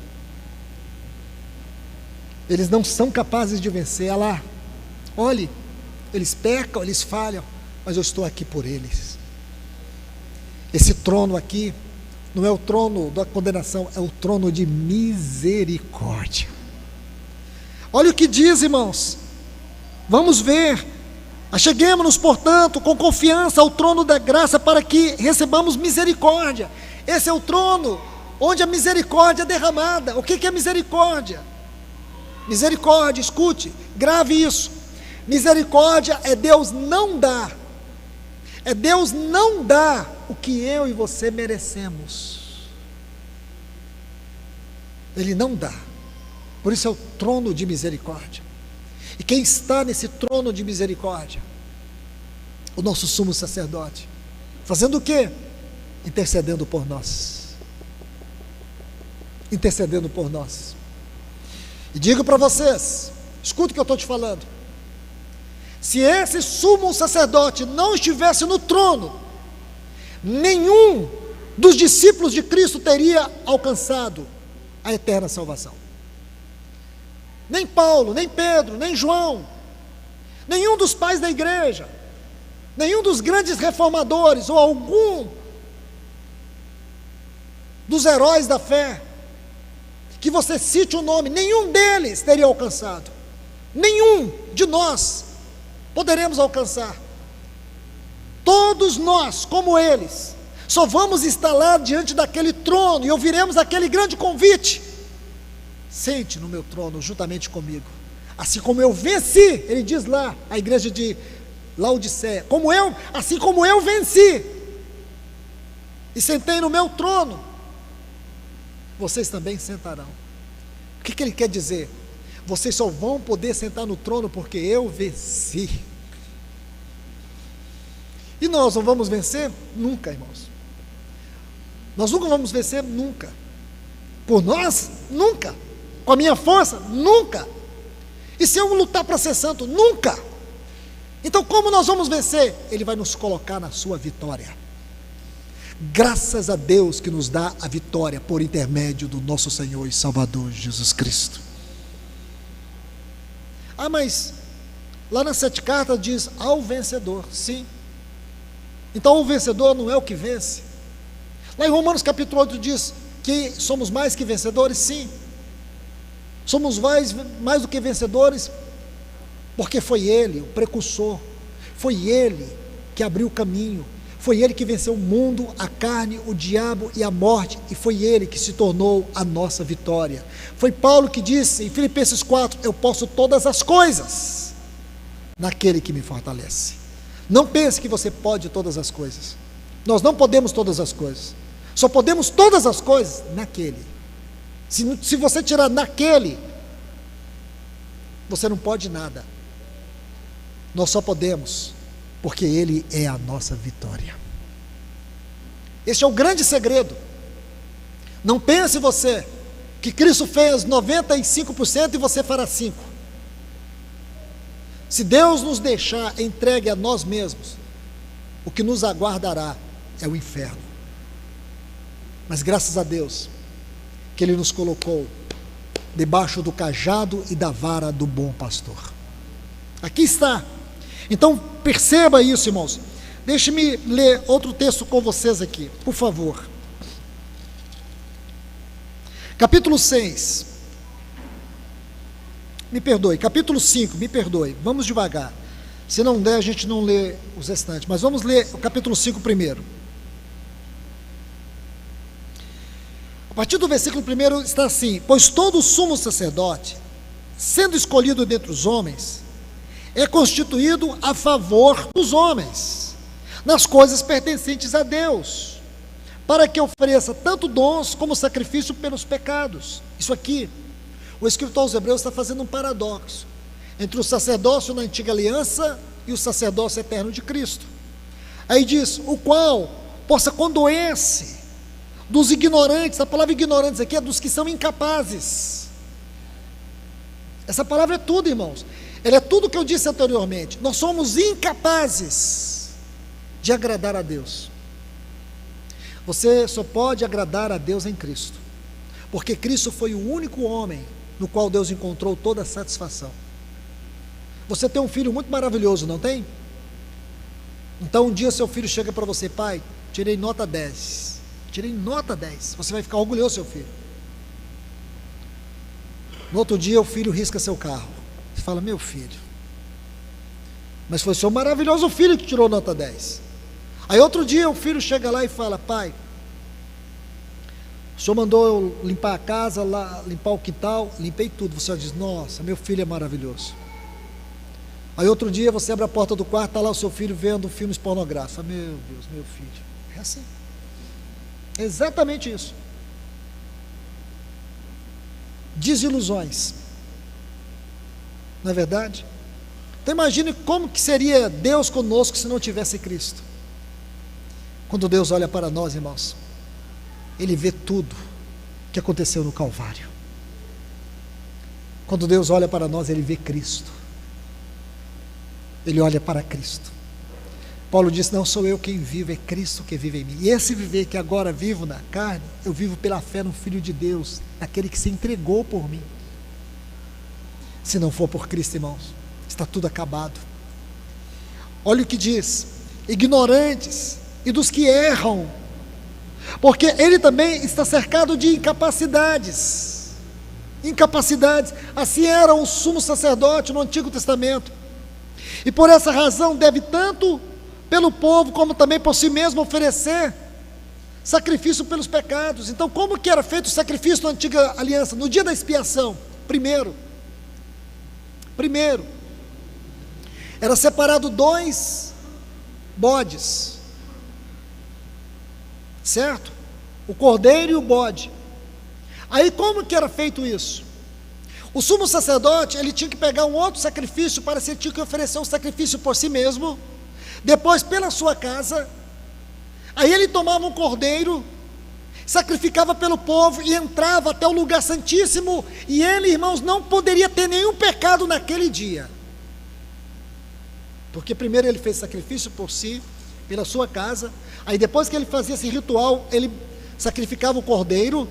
Eles não são capazes de vencer. Olha lá, olhe, eles pecam, eles falham, mas eu estou aqui por eles. Esse trono aqui não é o trono da condenação, é o trono de misericórdia. Olha o que diz, irmãos. Vamos ver: acheguemo-nos, portanto, com confiança ao trono da graça, para que recebamos misericórdia. Esse é o trono onde a misericórdia é derramada. O que é misericórdia? Misericórdia, escute, grave isso. Misericórdia é Deus não dar. É Deus não dar o que eu e você merecemos. Ele não dá. Por isso é o trono de misericórdia. E quem está nesse trono de misericórdia? O nosso sumo sacerdote. Fazendo o quê? Intercedendo por nós. Intercedendo por nós. E digo para vocês, escuta o que eu estou te falando. Se esse sumo sacerdote não estivesse no trono, nenhum dos discípulos de Cristo teria alcançado a eterna salvação. Nem Paulo, nem Pedro, nem João, nenhum dos pais da igreja, nenhum dos grandes reformadores, ou algum dos heróis da fé, que você cite o nome, nenhum deles teria alcançado. Nenhum de nós poderemos alcançar. Todos nós, como eles, só vamos estar lá diante daquele trono e ouviremos aquele grande convite: sente no meu trono juntamente comigo, assim como eu venci. Ele diz lá, a igreja de Laodiceia: assim como eu venci e sentei no meu trono, vocês também sentarão. O que ele quer dizer? Vocês só vão poder sentar no trono porque eu venci. E nós não vamos vencer? Nunca, irmãos. Nós nunca vamos vencer, nunca. Por nós? Nunca. Com a minha força? Nunca. E se eu lutar para ser santo? Nunca. Então como nós vamos vencer? Ele vai nos colocar na sua vitória. Graças a Deus que nos dá a vitória por intermédio do nosso Senhor e Salvador Jesus Cristo. Ah, mas lá nas 7 cartas diz ao vencedor. Sim. Então o vencedor não é o que vence. Lá em Romanos capítulo 8 diz que somos mais que vencedores. Sim. Somos mais do que vencedores, porque foi Ele o precursor, foi Ele que abriu o caminho, Foi Ele que venceu o mundo, a carne, o diabo e a morte, e foi Ele que se tornou a nossa vitória. Foi Paulo que disse em Filipenses 4, eu posso todas as coisas naquele que me fortalece. Não pense que você pode todas as coisas. Nós não podemos todas as coisas. Só podemos todas as coisas naquele. Se você tirar naquele, você não pode nada. Nós só podemos porque Ele é a nossa vitória. Este é o grande segredo. Não pense você que Cristo fez 95% e você fará 5%. Se Deus nos deixar entregue a nós mesmos, o que nos aguardará é o inferno. Mas graças a Deus que Ele nos colocou debaixo do cajado e da vara do bom pastor. Aqui está. Então perceba isso, irmãos. Deixe-me ler outro texto com vocês aqui, por favor. Capítulo 6. Me perdoe, capítulo 5, me perdoe. Vamos devagar. Se não der, a gente não lê os restantes. Mas vamos ler o capítulo 5 primeiro. A partir do versículo 1 está assim: pois todo sumo sacerdote, sendo escolhido dentre os homens, é constituído a favor dos homens, nas coisas pertencentes a Deus, para que ofereça tanto dons como sacrifício pelos pecados. Isso aqui, o escritor aos Hebreus está fazendo um paradoxo entre o sacerdócio na antiga aliança e o sacerdócio eterno de Cristo. Aí diz, o qual possa condoer-se dos ignorantes. A palavra ignorantes aqui é dos que são incapazes. Essa palavra é tudo, irmãos. Ela é tudo o que eu disse anteriormente. Nós somos incapazes de agradar a Deus. Você só pode agradar a Deus em Cristo, porque Cristo foi o único homem no qual Deus encontrou toda a satisfação. Você tem um filho muito maravilhoso, não tem? Então um dia seu filho chega para você: pai, tirei nota 10. Tirei nota 10. Você vai ficar orgulhoso, seu filho. No outro dia o filho risca seu carro. Você fala: meu filho, mas foi seu maravilhoso filho que tirou nota 10. Aí outro dia o filho chega lá e fala: pai, o senhor mandou eu limpar a casa, lá, limpar o quintal, limpei tudo. Você diz: nossa, meu filho é maravilhoso. Aí outro dia você abre a porta do quarto, está lá o seu filho vendo filmes pornográficos. Meu Deus, meu filho. É assim. É exatamente isso. Desilusões. Não é verdade? Então imagine como que seria Deus conosco se não tivesse Cristo. Quando Deus olha para nós, irmãos, Ele vê tudo que aconteceu no Calvário. Quando Deus olha para nós, Ele vê Cristo. Ele olha para Cristo. Paulo disse: não sou eu quem vive, é Cristo que vive em mim. E esse viver que agora vivo na carne, eu vivo pela fé no Filho de Deus, aquele que se entregou por mim. Se não for por Cristo, irmãos, está tudo acabado. Olha o que diz: ignorantes e dos que erram, porque ele também está cercado de incapacidades. Incapacidades. Assim era o sumo sacerdote no Antigo Testamento. E por essa razão deve tanto pelo povo como também por si mesmo oferecer sacrifício pelos pecados. Então, como que era feito o sacrifício na antiga aliança? No dia da expiação, primeiro, era separado 2 bodes, certo? O cordeiro e o bode. Aí como que era feito isso? O sumo sacerdote, ele tinha que pegar um outro sacrifício, para ele tinha que oferecer um sacrifício por si mesmo, depois pela sua casa. Aí ele tomava um cordeiro, sacrificava pelo povo e entrava até o lugar santíssimo, e ele, irmãos, não poderia ter nenhum pecado naquele dia, porque primeiro ele fez sacrifício por si, pela sua casa. Aí depois que ele fazia esse ritual, ele sacrificava o cordeiro,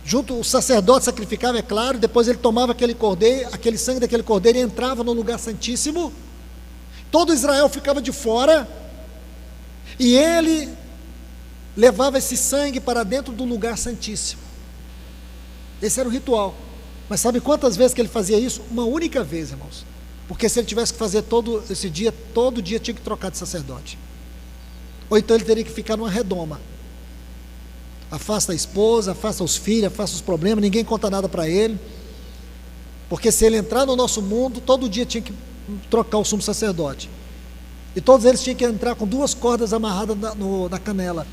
junto o sacerdote sacrificava, é claro, depois ele tomava aquele cordeiro, aquele sangue daquele cordeiro, e entrava no lugar santíssimo. Todo Israel ficava de fora, e ele levava esse sangue para dentro do lugar santíssimo. Esse era o ritual. Mas sabe quantas vezes que ele fazia isso? Uma única vez, irmãos. Porque se ele tivesse que fazer todo esse dia, todo dia tinha que trocar de sacerdote. ou então ele teria que ficar numa redoma. Afasta a esposa, afasta os filhos, afasta os problemas, ninguém conta nada para ele, porque se ele entrar no nosso mundo, todo dia tinha que trocar o sumo sacerdote, e todos eles tinham que entrar com 2 cordas amarradas na canela,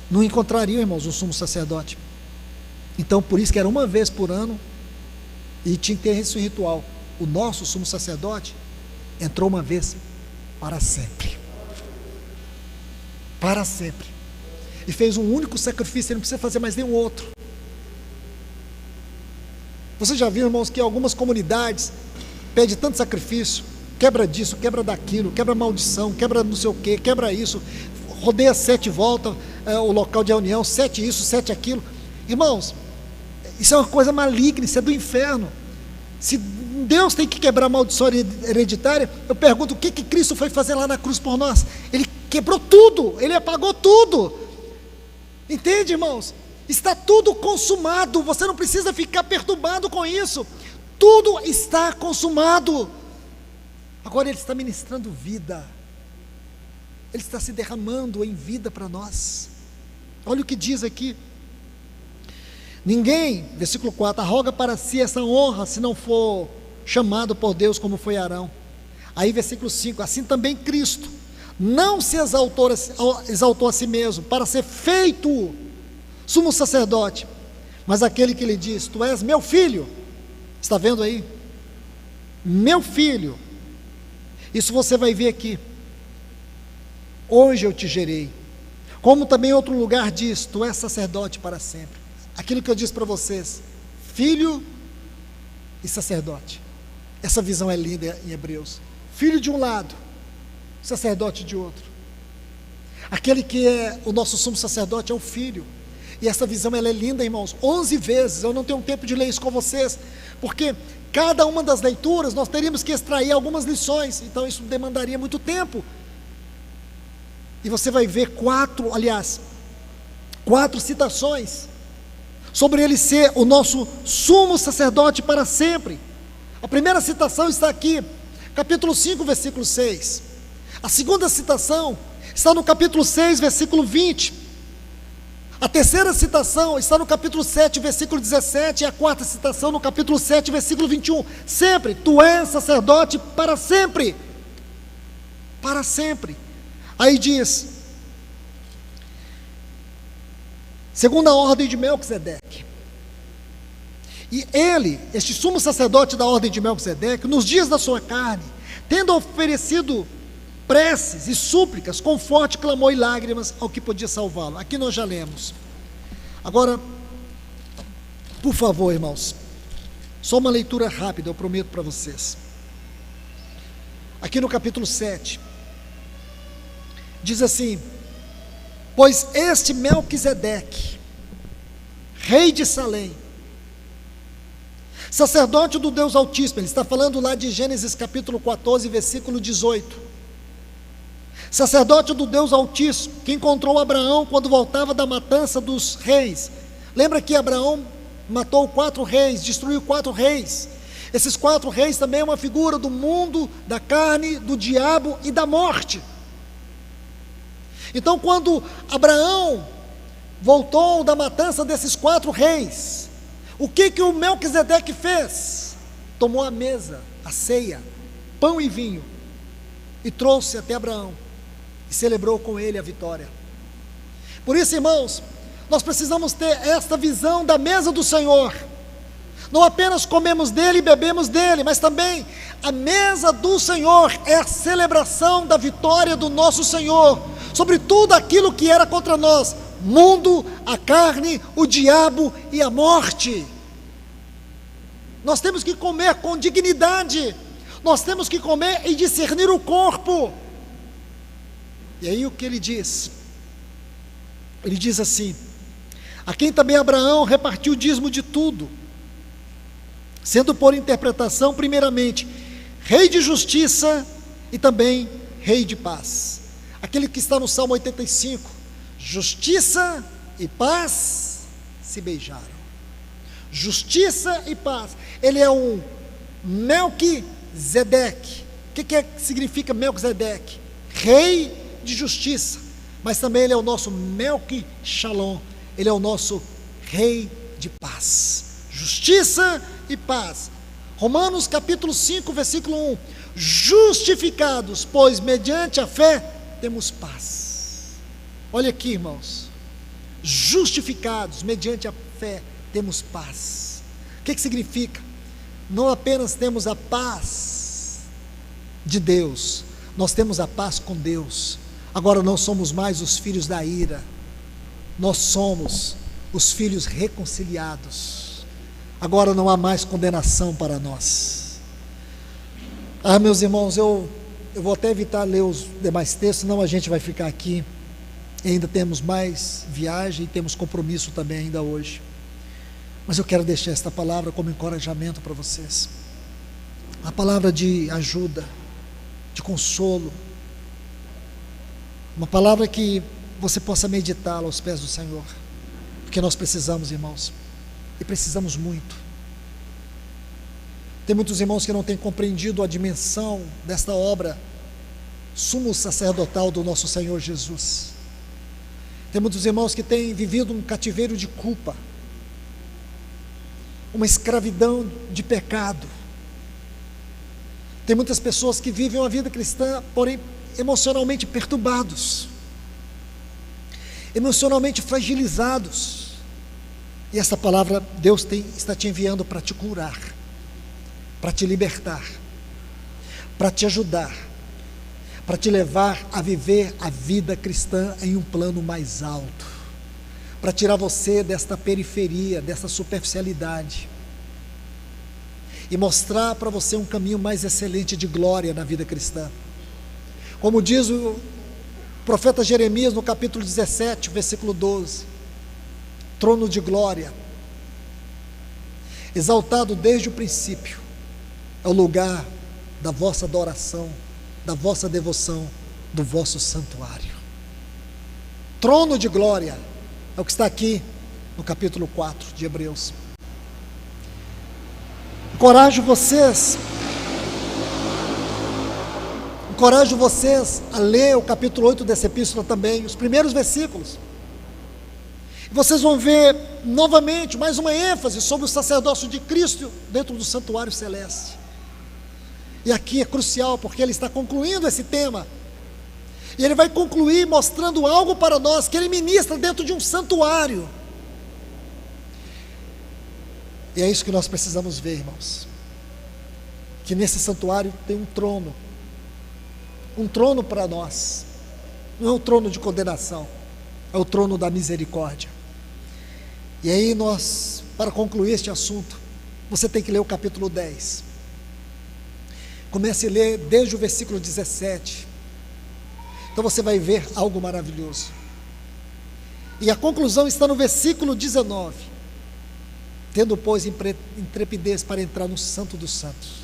não encontrariam, irmãos, o sumo sacerdote. Então por isso que era uma vez por ano, e tinha que ter esse ritual. O nosso sumo sacerdote entrou uma vez para sempre, para sempre, e fez um único sacrifício, ele não precisa fazer mais nenhum outro. Você já viu, irmãos, que algumas comunidades pedem tanto sacrifício, quebra disso, quebra daquilo, quebra maldição, quebra não sei o que, quebra isso, rodeia 7 voltas, o local de reunião, 7 isso, 7 aquilo. Irmãos, isso é uma coisa maligna, isso é do inferno. Se Deus tem que quebrar a maldição hereditária, eu pergunto, o que Cristo foi fazer lá na cruz por nós? Ele quebrou tudo, ele apagou tudo. Entende, irmãos? Está tudo consumado, você não precisa ficar perturbado com isso, tudo está consumado. Agora ele está ministrando vida, ele está se derramando em vida para nós. Olha o que diz aqui: ninguém, versículo 4, arroga para si essa honra, se não for chamado por Deus, como foi Arão. Aí versículo 5, assim também Cristo não se exaltou a si mesmo, para ser feito sumo sacerdote, mas aquele que lhe diz, tu és meu filho, está vendo aí? Meu filho, isso você vai ver aqui, hoje eu te gerei, como também em outro lugar diz, tu és sacerdote para sempre. Aquilo que eu disse para vocês, filho e sacerdote, essa visão é linda em Hebreus, filho de um lado, sacerdote de outro. Aquele que é o nosso sumo sacerdote é o filho, e essa visão ela é linda, irmãos, 11 vezes, eu não tenho tempo de ler isso com vocês, porque cada uma das leituras nós teríamos que extrair algumas lições, então isso demandaria muito tempo, e você vai ver 4 citações, sobre ele ser o nosso sumo sacerdote para sempre. A primeira citação está aqui, capítulo 5, versículo 6, a segunda citação está no capítulo 6, versículo 20, a terceira citação está no capítulo 7, versículo 17, e a quarta citação no capítulo 7, versículo 21, sempre, tu és sacerdote para sempre, para sempre. Aí diz, segundo a ordem de Melquisedeque, e ele, este sumo sacerdote da ordem de Melquisedeque, nos dias da sua carne, tendo oferecido preces e súplicas, com forte clamor e lágrimas ao que podia salvá-lo. Aqui nós já lemos. Agora, por favor, irmãos, só uma leitura rápida, eu prometo para vocês. Aqui no capítulo 7, diz assim, pois este Melquisedeque, rei de Salém, sacerdote do Deus Altíssimo, ele está falando lá de Gênesis capítulo 14, versículo 18, sacerdote do Deus Altíssimo, que encontrou Abraão quando voltava da matança dos reis. Lembra que Abraão matou 4 reis, destruiu 4 reis, esses 4 reis também é uma figura do mundo, da carne, do diabo e da morte. Então quando Abraão voltou da matança desses 4 reis, o que o Melquisedeque fez? Tomou a mesa, a ceia, pão e vinho, e trouxe até Abraão, e celebrou com ele a vitória. Por isso, irmãos, nós precisamos ter esta visão da mesa do Senhor, não apenas comemos dele e bebemos dele, mas também a mesa do Senhor é a celebração da vitória do nosso Senhor, sobre tudo aquilo que era contra nós, mundo, a carne, o diabo e a morte. Nós temos que comer com dignidade, nós temos que comer e discernir o corpo. E aí o que ele diz? Ele diz assim, a quem também Abraão repartiu o dízimo de tudo, sendo por interpretação, primeiramente, rei de justiça e também rei de paz. Aquele que está no Salmo 85, justiça e paz se beijaram. Justiça e paz. Ele é um Melquisedeque. O que significa Melquisedeque? Rei de justiça, mas também Ele é o nosso Melque Shalom, Ele é o nosso Rei de paz, justiça e paz. Romanos capítulo 5, versículo 1: justificados, pois mediante a fé temos paz. Olha aqui, irmãos, justificados, mediante a fé temos paz. O que significa? Não apenas temos a paz de Deus, nós temos a paz com Deus. Agora não somos mais os filhos da ira, nós somos os filhos reconciliados. Agora não há mais condenação para nós. Meus irmãos, eu vou até evitar ler os demais textos, senão a gente vai ficar aqui. Ainda temos mais viagem e temos compromisso também ainda hoje. Mas eu quero deixar esta palavra como encorajamento para vocês. Uma palavra de ajuda, de consolo. Uma palavra que você possa meditá-la aos pés do Senhor. Porque nós precisamos, irmãos, e precisamos muito. Tem muitos irmãos que não têm compreendido a dimensão desta obra sumo sacerdotal do nosso Senhor Jesus. Tem muitos irmãos que têm vivido um cativeiro de culpa, uma escravidão de pecado. Tem muitas pessoas que vivem uma vida cristã, porém emocionalmente perturbados, emocionalmente fragilizados. E essa palavra Deus está te enviando para te curar, para te libertar, para te ajudar, para te levar a viver a vida cristã em um plano mais alto, para tirar você desta periferia, dessa superficialidade, e mostrar para você um caminho mais excelente de glória na vida cristã. Como diz o profeta Jeremias no capítulo 17, versículo 12: trono de glória, exaltado desde o princípio, é o lugar da vossa adoração, da vossa devoção, do vosso santuário. Trono de glória é o que está aqui no capítulo 4 de Hebreus. Encorajo vocês a ler o capítulo 8 dessa epístola também, os primeiros versículos. E vocês vão ver novamente mais uma ênfase sobre o sacerdócio de Cristo dentro do santuário celeste. E aqui é crucial, porque ele está concluindo esse tema. E ele vai concluir mostrando algo para nós, que ele ministra dentro de um santuário. E é isso que nós precisamos ver, irmãos. Que nesse santuário tem um trono para nós. Não é um trono de condenação, é o trono da misericórdia. E aí nós, para concluir este assunto, você tem que ler o capítulo 10. Comece a ler desde o versículo 17. Então você vai ver algo maravilhoso. E a conclusão está no versículo 19. Tendo, pois, intrepidez para entrar no Santo dos Santos,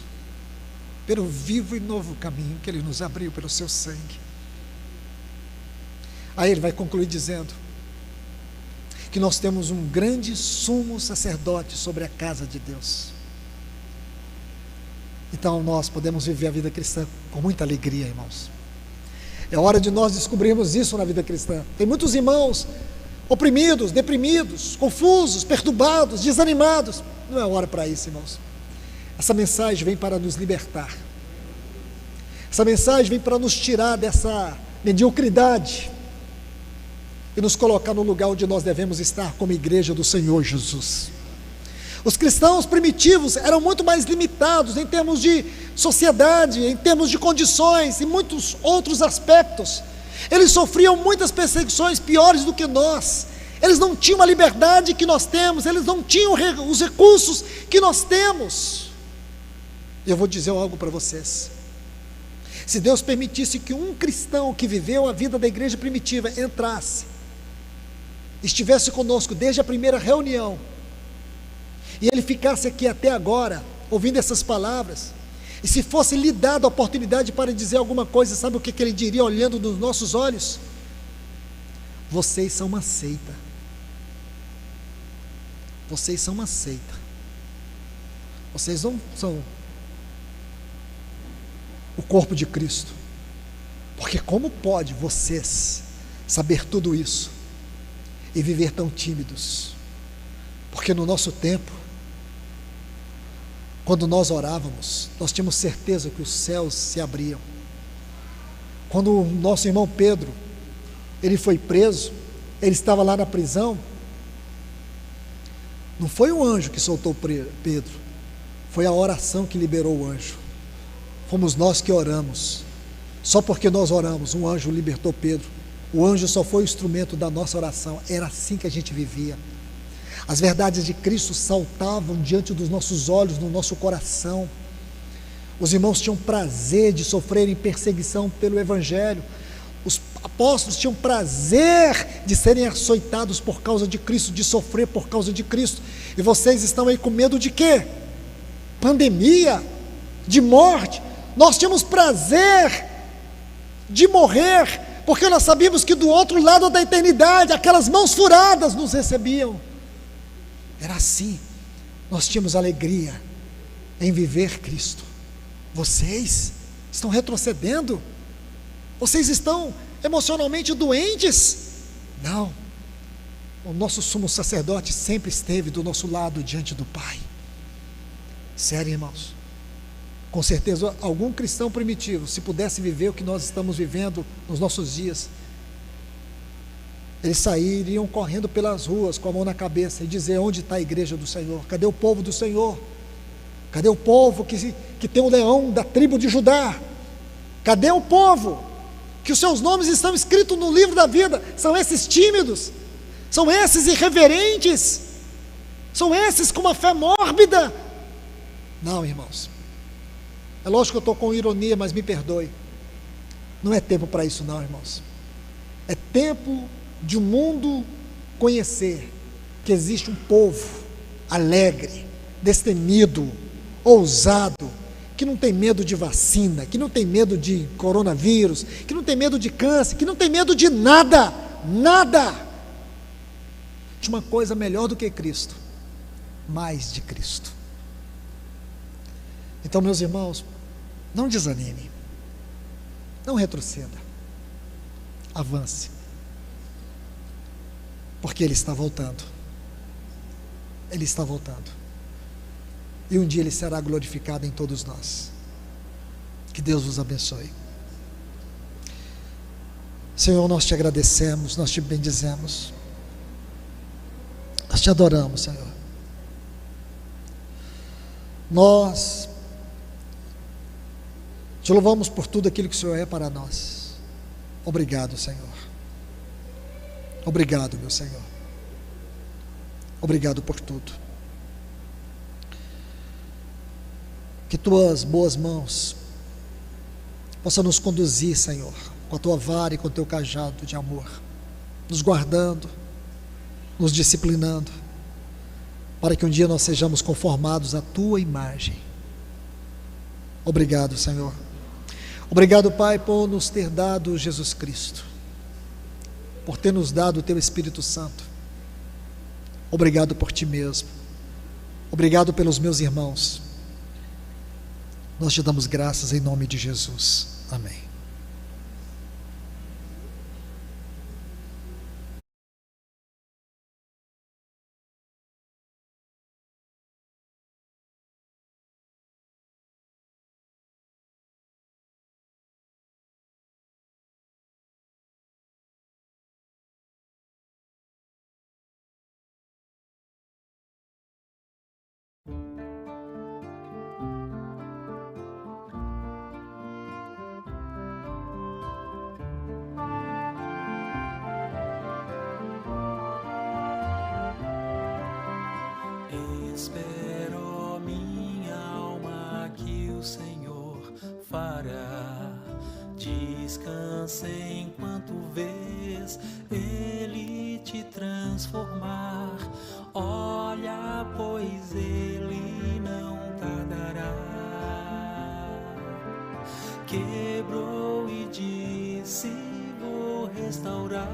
pelo vivo e novo caminho que Ele nos abriu pelo seu sangue. Aí ele vai concluir dizendo que nós temos um grande sumo sacerdote sobre a casa de Deus. Então nós podemos viver a vida cristã com muita alegria, irmãos. É hora de nós descobrirmos isso na vida cristã. Tem muitos irmãos oprimidos, deprimidos, confusos, perturbados, desanimados. Não é hora para isso, irmãos. Essa mensagem vem para nos libertar. Essa mensagem vem para nos tirar dessa mediocridade e nos colocar no lugar onde nós devemos estar como igreja do Senhor Jesus. Os cristãos primitivos eram muito mais limitados em termos de sociedade, em termos de condições e muitos outros aspectos. Eles sofriam muitas perseguições piores do que nós. Eles não tinham a liberdade que nós temos, eles não tinham os recursos que nós temos. E eu vou dizer algo para vocês. Se Deus permitisse que um cristão que viveu a vida da igreja primitiva entrasse, estivesse conosco desde a primeira reunião, e ele ficasse aqui até agora, ouvindo essas palavras, e se fosse lhe dada a oportunidade para dizer alguma coisa, sabe o que ele diria olhando nos nossos olhos? Vocês são uma seita. Vocês são uma seita. Vocês não são o corpo de Cristo. Porque como pode vocês saber tudo isso e viver tão tímidos? Porque no nosso tempo, quando nós orávamos, nós tínhamos certeza que os céus se abriam. Quando o nosso irmão Pedro, ele foi preso, ele estava lá na prisão, não foi o anjo que soltou Pedro, foi a oração que liberou o anjo. Fomos nós que oramos. Só porque nós oramos, um anjo libertou Pedro. O anjo só foi o instrumento da nossa oração. Era assim que a gente vivia. As verdades de Cristo saltavam diante dos nossos olhos, no nosso coração. Os irmãos tinham prazer de sofrerem perseguição pelo Evangelho. Os apóstolos tinham prazer de serem açoitados por causa de Cristo, de sofrer por causa de Cristo. E vocês estão aí com medo de quê? Pandemia, de morte. Nós tínhamos prazer de morrer, porque nós sabíamos que do outro lado da eternidade, aquelas mãos furadas nos recebiam. Era assim, nós tínhamos alegria em viver Cristo. Vocês estão retrocedendo? Vocês estão emocionalmente doentes? Não, o nosso sumo sacerdote sempre esteve do nosso lado diante do Pai. Sério, irmãos, com certeza algum cristão primitivo, se pudesse viver o que nós estamos vivendo nos nossos dias, eles sairiam correndo pelas ruas com a mão na cabeça e dizer: onde está a igreja do Senhor? Cadê o povo do Senhor? Cadê o povo que tem o leão da tribo de Judá? Cadê o povo que os seus nomes estão escritos no livro da vida? São esses tímidos, são esses irreverentes, são esses com uma fé mórbida. Não, irmãos, é lógico que eu estou com ironia, mas me perdoe, não é tempo para isso não, irmãos. É tempo de o mundo conhecer que existe um povo alegre, destemido, ousado, que não tem medo de vacina, que não tem medo de coronavírus, que não tem medo de câncer, que não tem medo de nada, nada. De uma coisa melhor do que Cristo, mais de Cristo. Então, meus irmãos, não desanime, não retroceda, avance, porque Ele está voltando. Ele está voltando, e um dia Ele será glorificado em todos nós. Que Deus vos abençoe. Senhor, nós te agradecemos, nós te bendizemos, nós te adoramos, Senhor. Nós te louvamos por tudo aquilo que o Senhor é para nós. Obrigado, Senhor. Obrigado, meu Senhor. Obrigado por tudo. Que tuas boas mãos possam nos conduzir, Senhor, com a tua vara e com o teu cajado de amor, nos guardando, nos disciplinando, para que um dia nós sejamos conformados à tua imagem. Obrigado, Senhor. Obrigado, Pai, por nos ter dado Jesus Cristo, por ter nos dado o teu Espírito Santo. Obrigado por ti mesmo. Obrigado pelos meus irmãos. Nós te damos graças em nome de Jesus. Amém. Espero, minha alma, que o Senhor fará. Descansa enquanto vês Ele te transformar. Olha, pois Ele não tardará. Quebrou e disse: vou restaurar.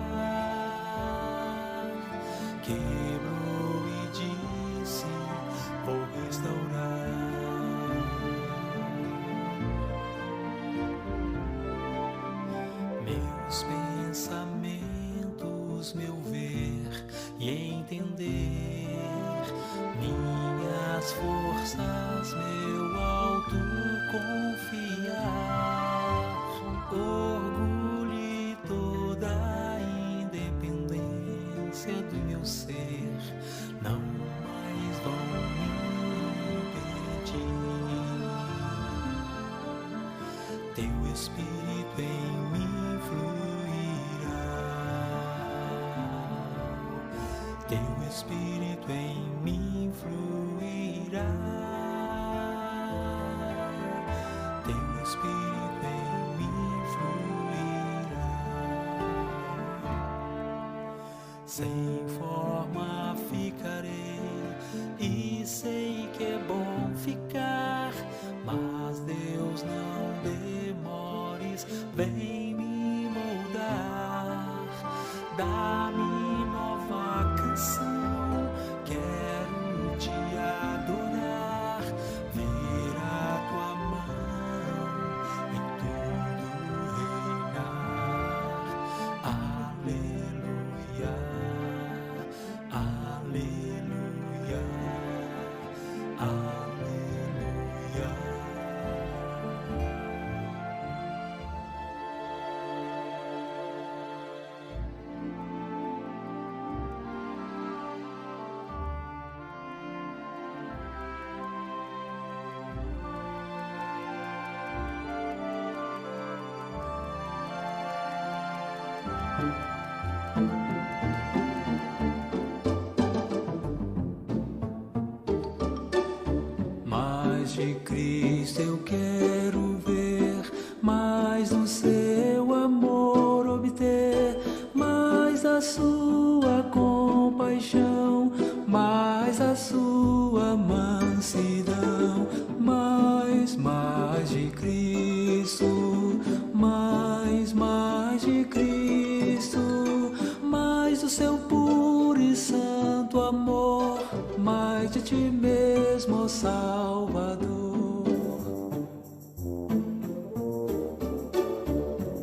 Quebrou e disse: vou restaurar. Teus pensamentos, meu ver e entender, minhas forças, meu alto confiar, orgulho e toda a independência do meu ser não mais vão me impedir. Teu Espírito em mim fluirá, Teu Espírito em mim fluirá, Teu Espírito em mim fluirá. Sem forma ficarei e sei que é bom ficar, mas Deus, não demores, vem me moldar, dá-me nova canção, quero te adorar, ver a tua mão em tudo reinar. Aleluia, aleluia, aleluia. Mais de Cristo eu quero ver, mais do seu amor obter, mais a sua compaixão, mais a sua mansidão, mais de Cristo, mais de Cristo, mais do seu puro e santo amor, mais de ti mesmo, ó Salvador.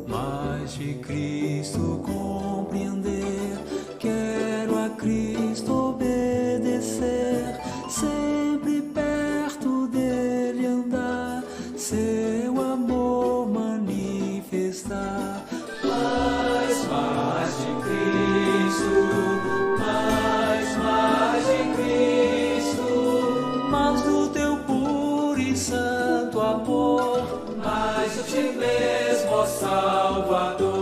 Mais de Cristo compreender, quero a Cristo obedecer, sempre perto dele andar, seu amor manifestar. Mais de Cristo, mais de Cristo, mais do teu puro e santo amor, mais de ti mesmo, ó Salvador.